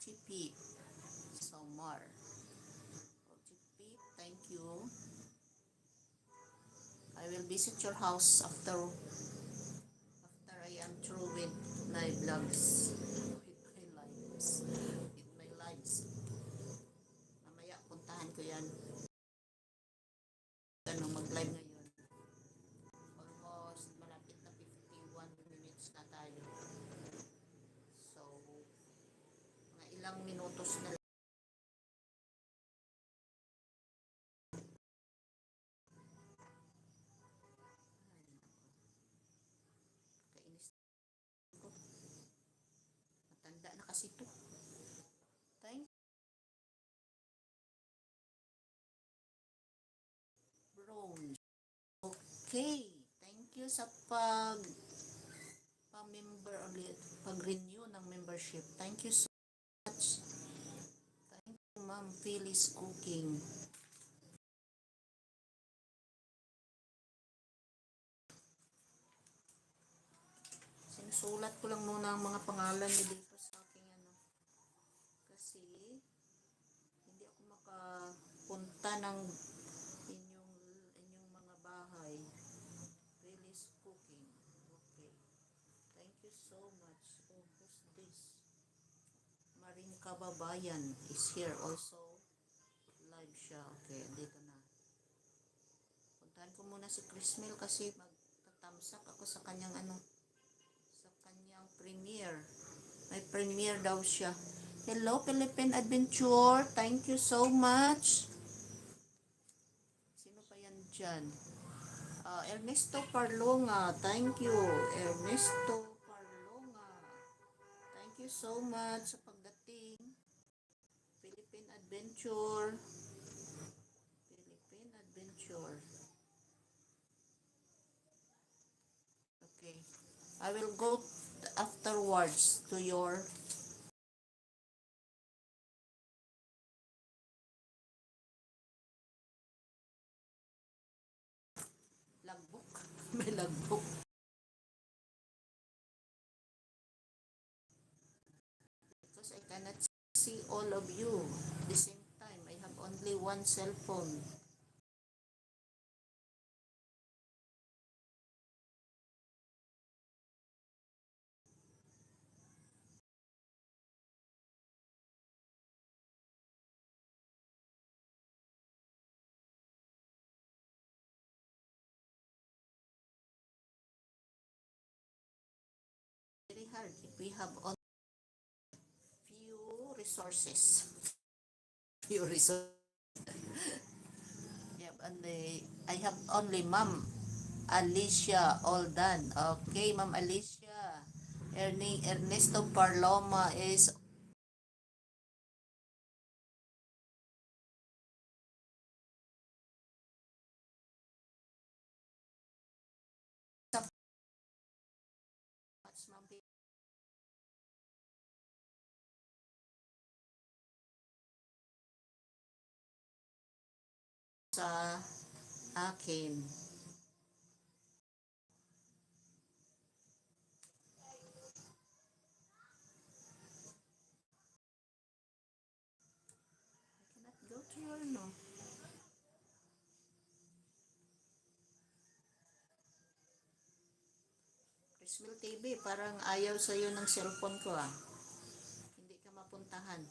OGP Somar. OGP, thank you. I will visit your house after I am through with my vlogs. With my lives. Mamaya puntahan ko yan. Mag-live ngayon. Almost malapit na 51 minutes na tayo. So, mga ilang minutos na lang. Kainis ko. Matanda na kasi to. Thank Bronze. Okay. Thank you sa pa-member ulit. Pag-renew ng membership. Thank you so much. Thank you, Ma'am Phyllis Cooking. Sinusulat ko lang muna ang mga pangalan niyo dito sa aking kasi hindi ako makapunta ng inyong mga bahay. Phyllis Cooking. Okay. Thank you so much. Oh, who's this? Maring Kababayan is here also. Live siya. Okay, dito na. Puntahan ko muna si Chrismel kasi magtatamsak ako sa kanyang sa kanyang premiere. May premiere daw siya. Hello, Philippine Adventure. Thank you so much. Sino pa yan dyan? Ernesto Parlonga. Thank you. Ernesto Parlonga. Thank you so much sa pagdating. Philippine Adventure. Philippine Adventure. Okay. I will go afterwards to your logbook. May logbook. Because I cannot see all of you at the same time. I have only one cell phone. Very hard if we have only few resources. Few resources. I have only Ma'am Alicia all done. Okay, Ma'am Alicia. Ernesto Parloma is Ma'am sa akin. I cannot go to your Chrismel TV, parang ayaw sa'yo ng cellphone ko ah. Hindi ka mapuntahan.